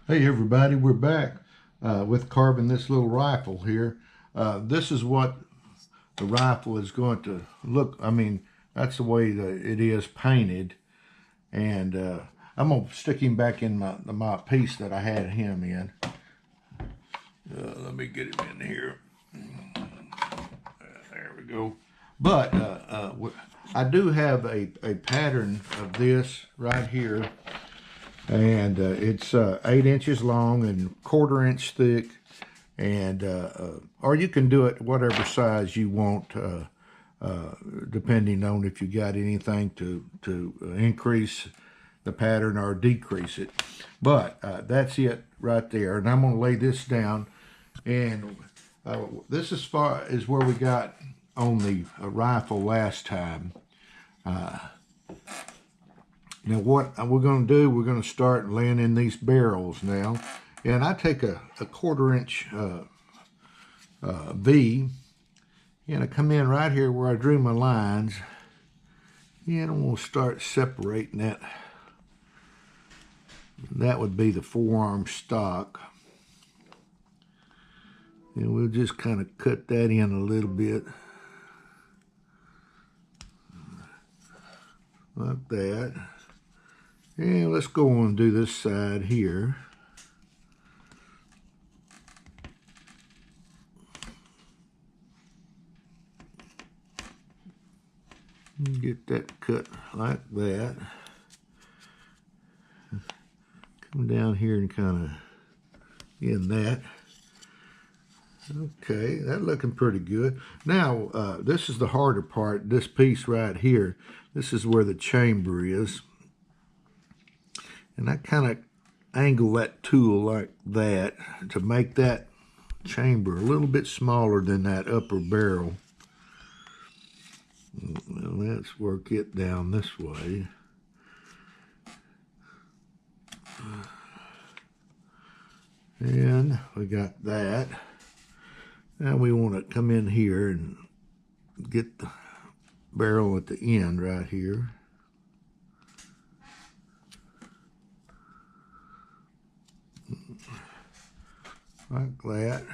Hey everybody, we're back with carving this little rifle here. This is what the rifle is going to look. I mean, that's the way that it is painted. And I'm going to stick him back in my piece that I had him in. Let me get him in here. There we go. But I do have a pattern of this right here. And it's 8 inches long and 1/4 inch thick, and or you can do it whatever size you want, depending on if you got anything to increase the pattern or decrease it. But that's it right there, and I'm going to lay this down. And this is far is where we got on the rifle last time. Now what we're going to do, we're going to start laying in these barrels now. And I take a 1/4 inch V, and I come in right here where I drew my lines. And I'm going to start separating that. That would be the forearm stock. And we'll just kind of cut that in a little bit. Like that. And let's go on and do this side here. Get that cut like that. Come down here and kind of in that. Okay, that's looking pretty good. Now, this is the harder part, this piece right here. This is where the chamber is. And I kind of angle that tool like that to make that chamber a little bit smaller than that upper barrel. Well, let's work it down this way. And we got that. Now we want to come in here and get the barrel at the end right here. Like that.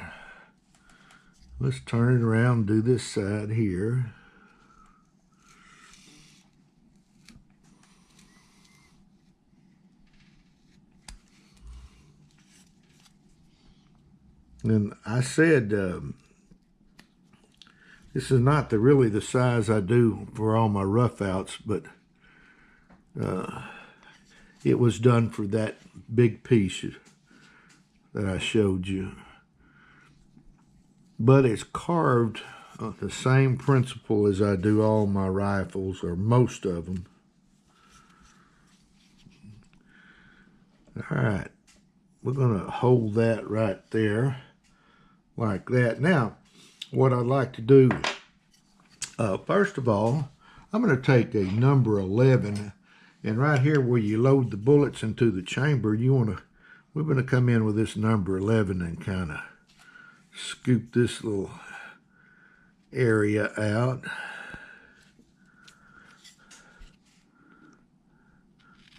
Let's turn it around and do this side here. And I said this is not really the size I do for all my rough outs, but it was done for that big piece that I showed you. But it's carved the same principle as I do all my rifles, or most of them. All right, we're going to hold that right there like that. Now, what I'd like to do, first of all, I'm going to take a number 11, and right here where you load the bullets into the chamber, we're going to come in with this number 11 and kind of scoop this little area out.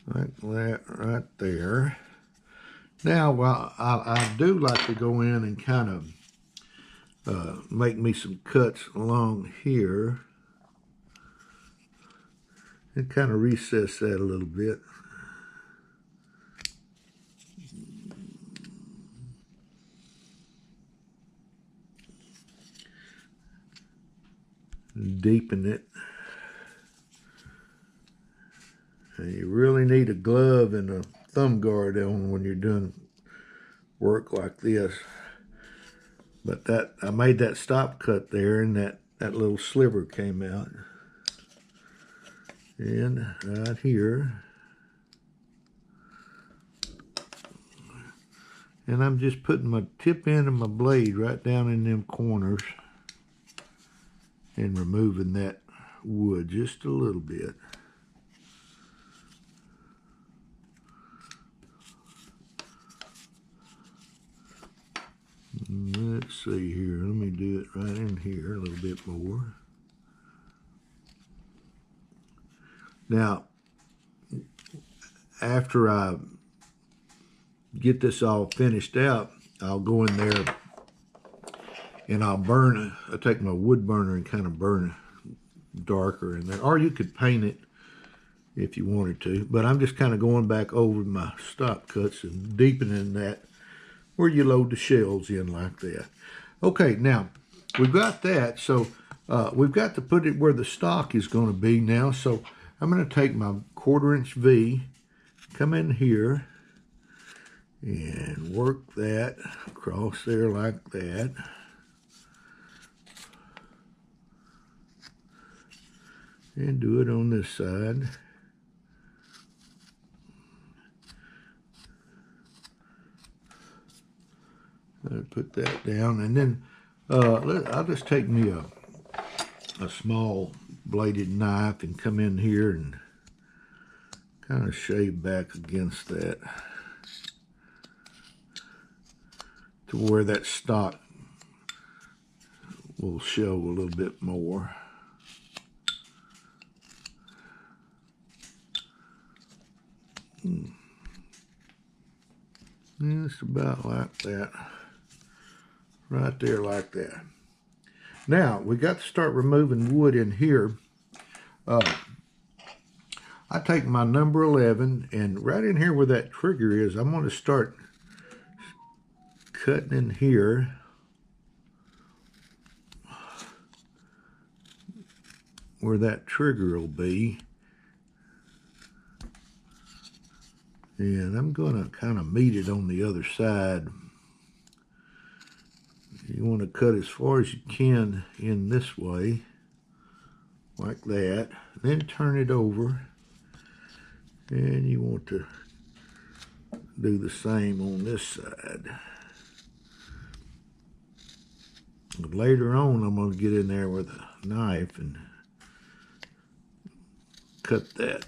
Like that right there. Now, well, I do like to go in and kind of make me some cuts along here and kind of recess that a little bit. Deepen it. And you really need a glove and a thumb guard on when you're doing work like this. But that I made that stop cut there, and that little sliver came out. And right here. And I'm just putting my tip end of my blade right down in them corners and removing that wood just a little bit. Let's see here. Let me do it right in here a little bit more. Now, after I get this all finished out, I'll go in there and I'll take my wood burner and kind of burn darker in there. Or you could paint it if you wanted to. But I'm just kind of going back over my stop cuts and deepening that where you load the shells in like that. Okay, now we've got that. So we've got to put it where the stock is going to be now. So I'm going to take my 1/4" V, come in here, and work that across there like that. And do it on this side. I'll put that down, and then I'll just take me a small bladed knife and come in here and kind of shave back against that to where that stock will show a little bit more. Just about like that. Right there like that. Now, we got to start removing wood in here. I take my number 11, and right in here where that trigger is, I'm going to start cutting in here. Where that trigger will be. And I'm going to kind of meet it on the other side. You want to cut as far as you can in this way, like that. Then turn it over. And you want to do the same on this side. But later on, I'm going to get in there with a knife and cut that.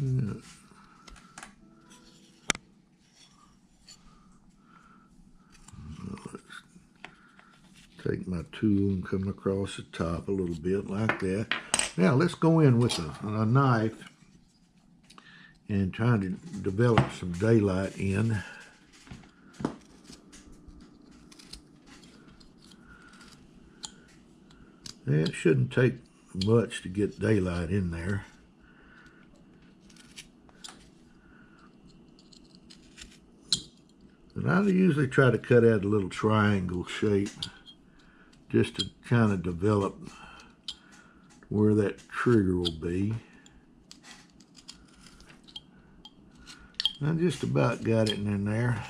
Yeah. Let's take my tool and come across the top a little bit like that. Now let's go in with a knife and try to develop some daylight in. It shouldn't take much to get daylight in there. And I usually try to cut out a little triangle shape just to kind of develop where that trigger will be. I just about got it in there.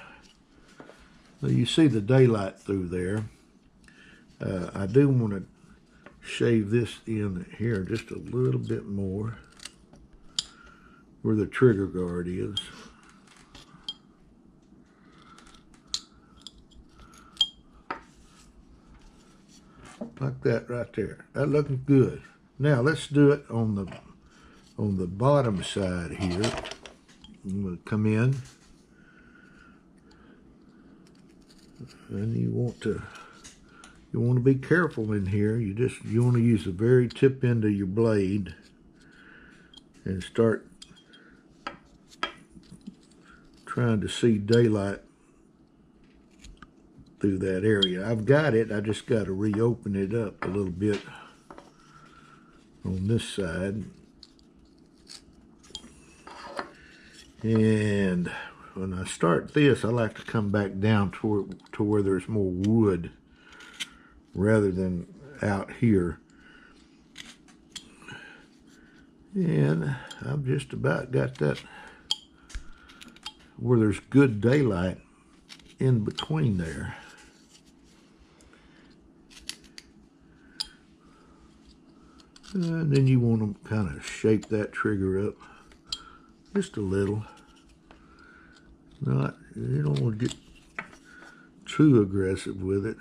So you see the daylight through there. I do want to shave this in here just a little bit more where the trigger guard is. Like that right there. That looking good. Now let's do it on the bottom side here. I'm going to come in, and you want to be careful in here. You want to use the very tip end of your blade and start trying to see daylight through that area. I've got it. I just got to reopen it up a little bit on this side. And when I start this, I like to come back down to where there's more wood rather than out here. And I've just about got that where there's good daylight in between there. And then you want to kind of shape that trigger up just a little. You don't want to get too aggressive with it.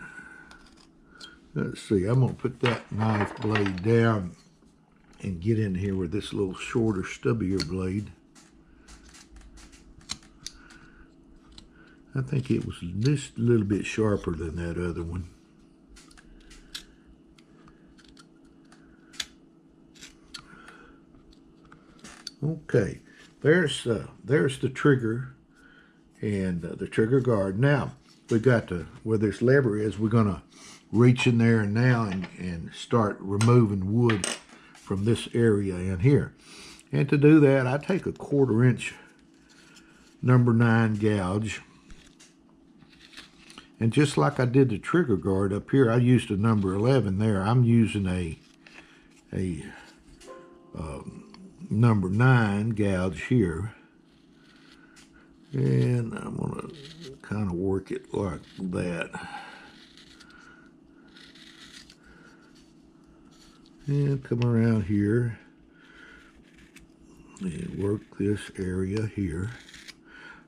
Let's see, I'm going to put that knife blade down and get in here with this little shorter, stubbier blade. I think it was just a little bit sharper than that other one. Okay, there's the trigger and the trigger guard. Now we got to where this lever is. We're gonna reach in there now and start removing wood from this area in here. And to do that, I take a 1/4 inch number 9 gouge, and just like I did the trigger guard up here, I used a number 11 there. I'm using a number 9 gouge here, and I'm gonna kind of work it like that, and come around here and work this area here.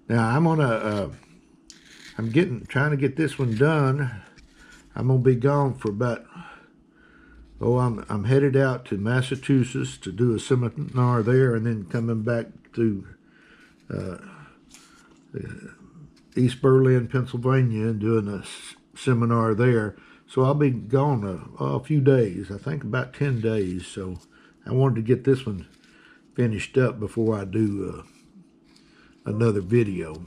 Now I'm gonna trying to get this one done. I'm gonna be gone for about, I'm headed out to Massachusetts to do a seminar there, and then coming back to East Berlin, Pennsylvania, and doing a seminar there. So I'll be gone a few days, I think about 10 days. So I wanted to get this one finished up before I do another video.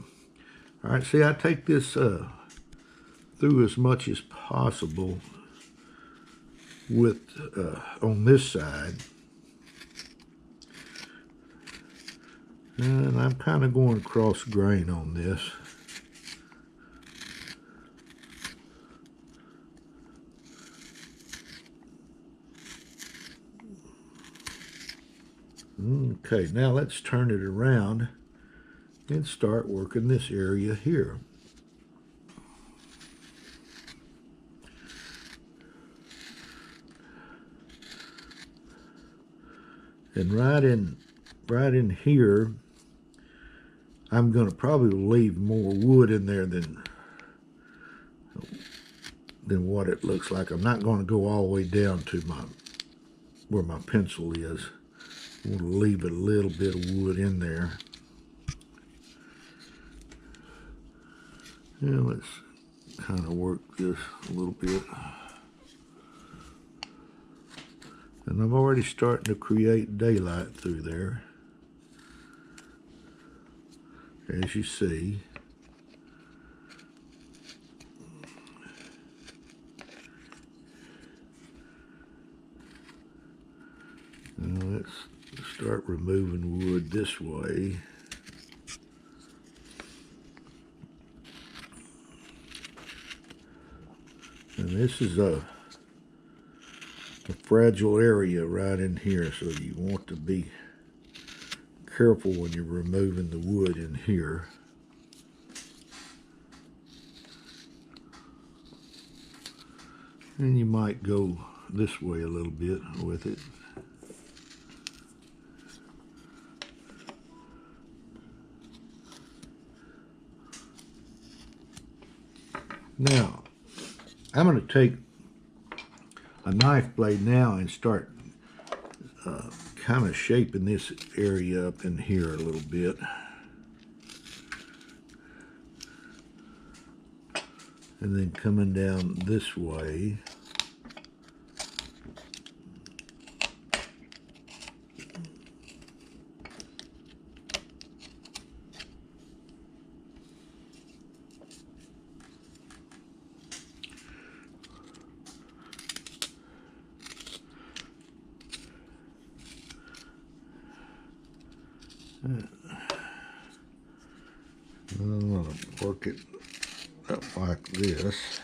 All right, see, I take this through as much as possible with on this side, and I'm kind of going cross grain on this. Okay, now let's turn it around and start working this area here. And right in here, I'm going to probably leave more wood in there than what it looks like. I'm not going to go all the way down to where my pencil is. I'm going to leave a little bit of wood in there. Yeah, let's kind of work this a little bit. And I'm already starting to create daylight through there, as you see. Now let's start removing wood this way. And this is a fragile area right in here, so you want to be careful when you're removing the wood in here. And you might go this way a little bit with it. Now, I'm going to take a knife blade now and start kind of shaping this area up in here a little bit. And then coming down this way. I'm going to work it up like this.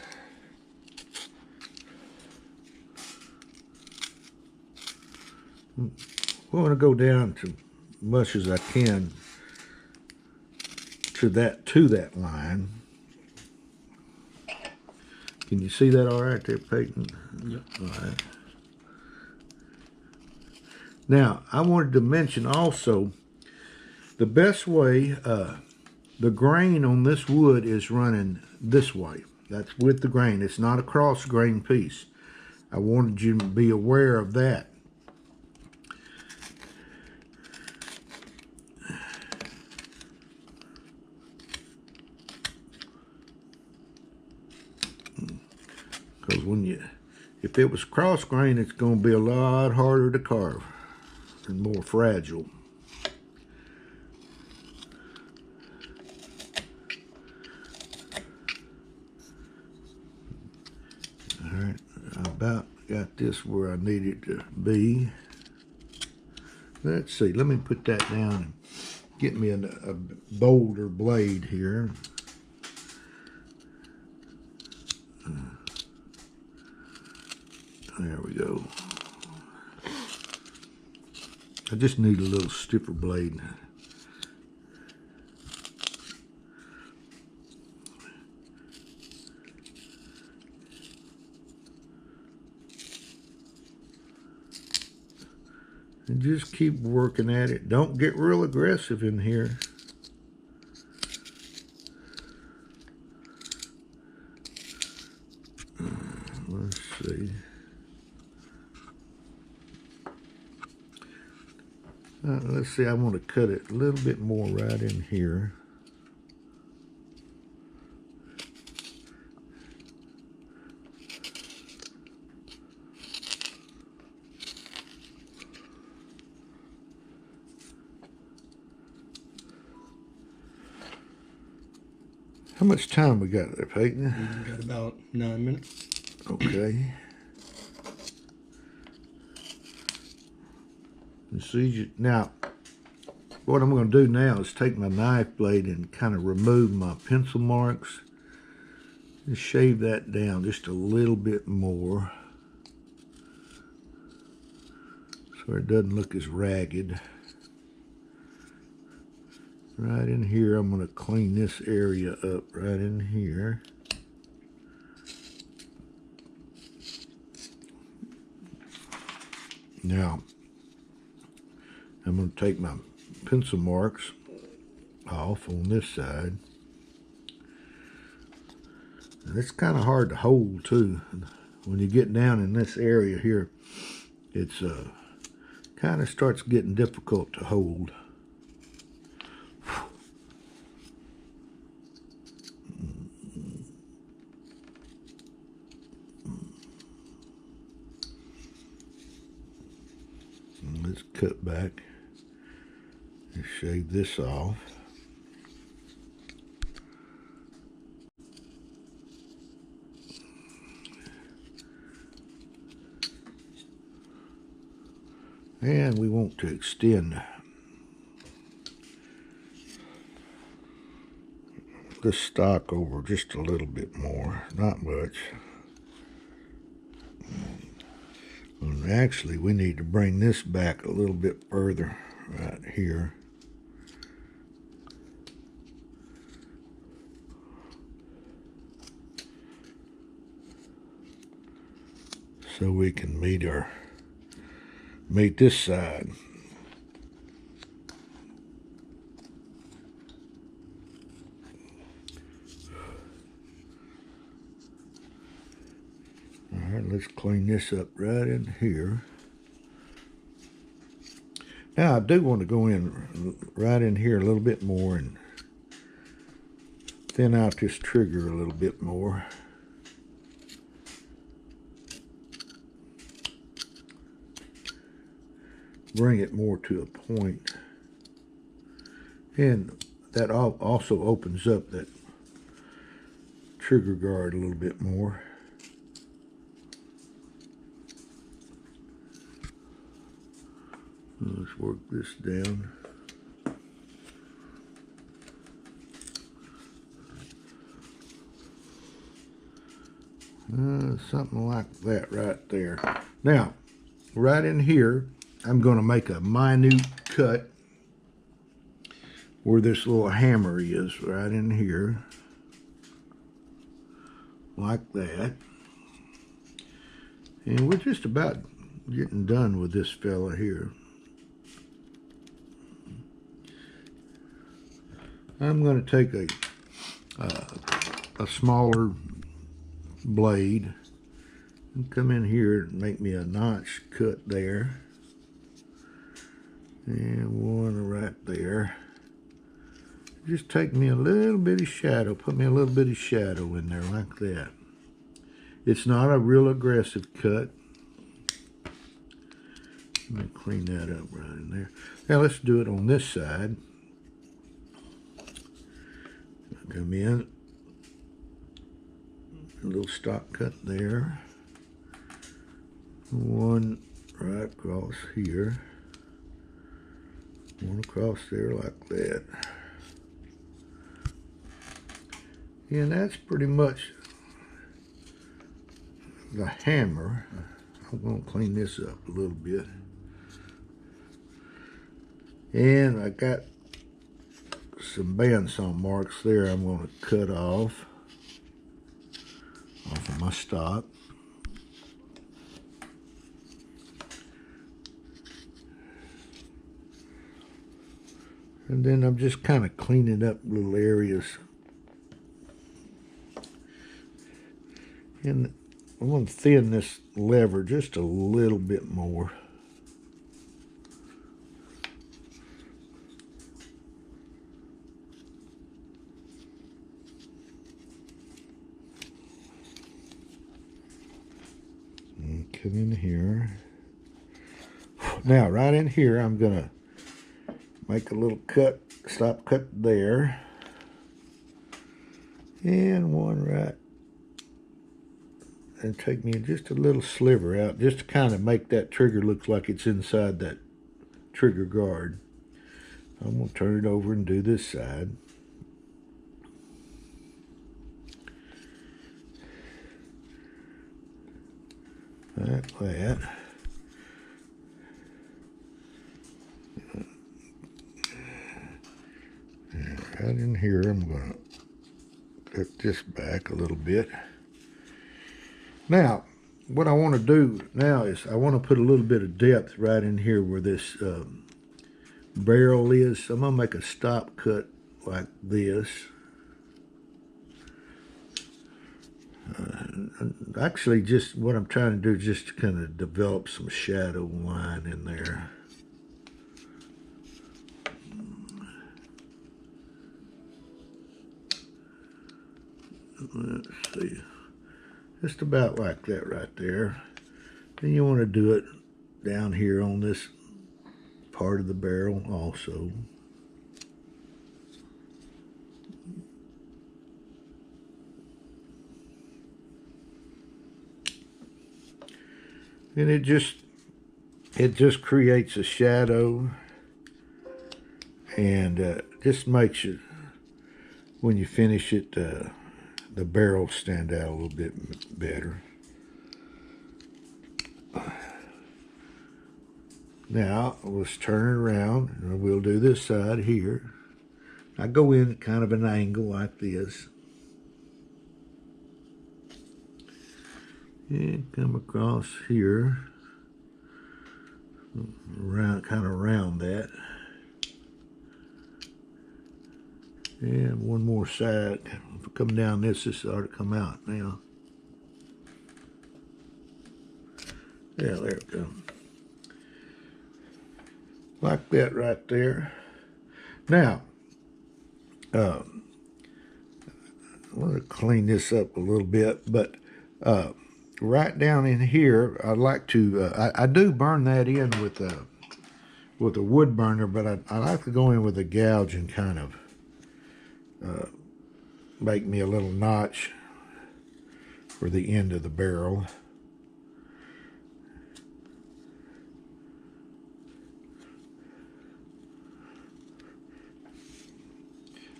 I'm going to go down to much as I can to that line. Can you see that all right there, Peyton? Yep. All right. Now, I wanted to mention also the best way, the grain on this wood is running this way. That's with the grain. It's not a cross grain piece. I wanted you to be aware of that. Because if it was cross grain, it's going to be a lot harder to carve and more fragile. about got this where I need it to be. Let's see, let me put that down and get me a bolder blade here. There we go. I just need a little stiffer blade. And just keep working at it. Don't get real aggressive in here. Let's see. Let's see, I want to cut it a little bit more right in here. How much time we got there, Peyton? We got about 9 minutes. Okay. And see, now, what I'm going to do now is take my knife blade and kind of remove my pencil marks and shave that down just a little bit more so it doesn't look as ragged. Right in here, I'm going to clean this area up right in here. Now, I'm going to take my pencil marks off on this side. And it's kind of hard to hold too. When you get down in this area here, it's kind of starts getting difficult to hold. Let's cut back and shave this off. And we want to extend this stock over just a little bit more, not much. And actually, we need to bring this back a little bit further right here. So we can meet this side. All right, let's clean this up right in here. Now I do want to go in right in here a little bit more and thin out this trigger a little bit more. Bring it more to a point. And that also opens up that trigger guard a little bit more. Let's work this down. Something like that right there. Now, right in here, I'm going to make a minute cut where this little hammer is, right in here, like that. And we're just about getting done with this fella here. I'm going to take a smaller blade and come in here and make me a notch cut there. And one right there. Just take me a little bit of shadow, put me a little bit of shadow in there like that. It's not a real aggressive cut. Let me clean that up right in there. Now let's do it on this side. Come in, a little stock cut there. one right across here, one across there like that. And that's pretty much the hammer. I'm going to clean this up a little bit. And I got some bandsaw marks there I'm going to cut off of my stock. And then I'm just kind of cleaning up little areas. And I'm going to thin this lever just a little bit more. And come in here. Now, right in here, I'm going to make a little cut, stop cut there. And one right. And take me just a little sliver out, just to kind of make that trigger look like it's inside that trigger guard. I'm going to turn it over and do this side. Like that. And right in here, I'm going to cut this back a little bit. Now, what I want to do now is I want to put a little bit of depth right in here where this barrel is. I'm going to make a stop cut like this. Actually, just what I'm trying to do is just kind of develop some shadow line in there. Let's see. Just about like that right there. Then you want to do it down here on this part of the barrel also. And it just creates a shadow, and just makes it, when you finish it, the barrel stand out a little bit better. Now let's turn it around, and we'll do this side here. I go in at kind of an angle like this. And come across here, around, kind of around that. And one more side. If I come down this ought to come out now. Yeah, there we go. Like that right there. Now, I want to clean this up a little bit, but right down in here, I'd like to, I do burn that in with a wood burner, but I like to go in with a gouge and kind of make me a little notch for the end of the barrel.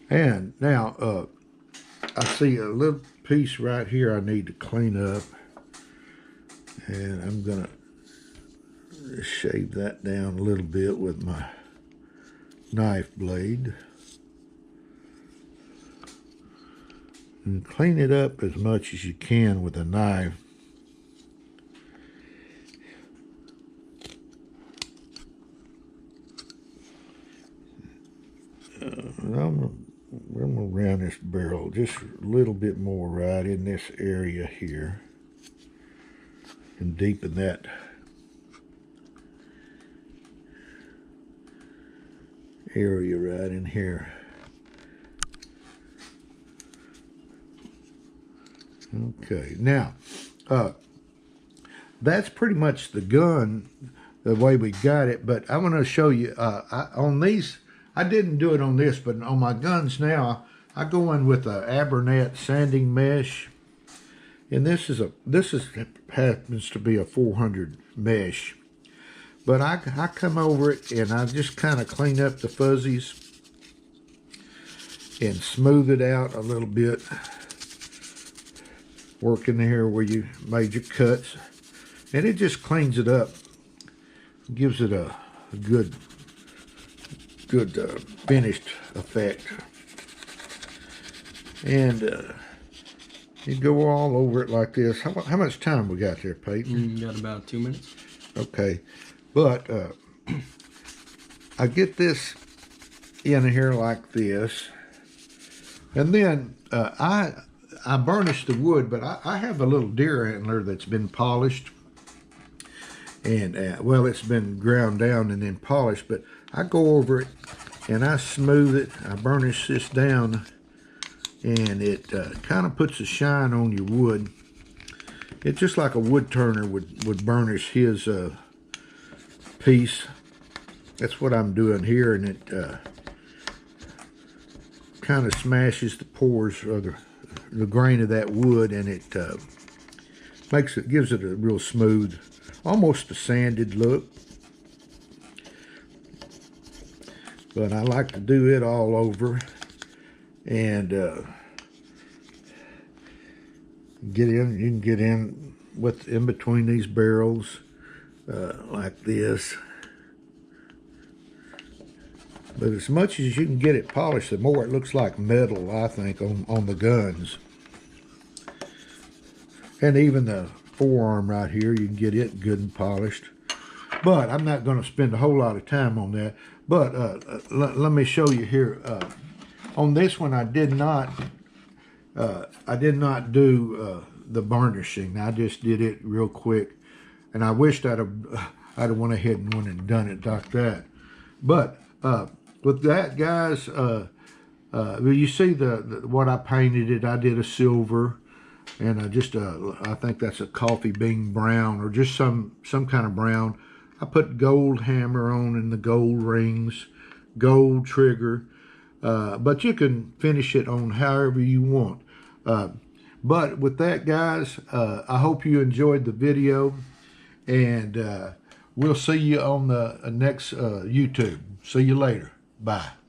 And now, I see a little piece right here I need to clean up. And I'm going to shave that down a little bit with my knife blade. And clean it up as much as you can with a knife. I'm going to round this barrel just a little bit more right in this area here. And deepen that area right in here. Okay, now that's pretty much the gun the way we got it, but I'm going to show you on these. I didn't do it on this, but on my guns now I go in with a Abernet sanding mesh. And this happens to be a 400 mesh. But I come over it and I just kind of clean up the fuzzies and smooth it out a little bit. Working there where you made your cuts. And it just cleans it up. Gives it a good finished effect. And you go all over it like this. How much time we got there, Peyton? Got about 2 minutes. Okay. But I get this in here like this. And then I burnish the wood, but I have a little deer antler that's been polished. And, well, it's been ground down and then polished. But I go over it and I smooth it. I burnish this down. And it kind of puts a shine on your wood. It's just like a wood turner would burnish his piece. That's what I'm doing here, and it kind of smashes the pores or the grain of that wood, and it gives it a real smooth, almost a sanded look. But I like to do it all over. And get in. You can get in between these barrels like this. But as much as you can get it polished, the more it looks like metal, I think, on the guns. And even the forearm right here, you can get it good and polished. But I'm not going to spend a whole lot of time on that. But let me show you here. On this one, I did not do the burnishing. I just did it real quick, and I wished I'd have went ahead and done it like that. But with that, guys, you see what I painted it. I did a silver, and I think that's a coffee bean brown or just some kind of brown. I put gold hammer on and the gold rings, gold trigger. But you can finish it on however you want. But with that, guys, I hope you enjoyed the video. And we'll see you on the next YouTube. See you later. Bye.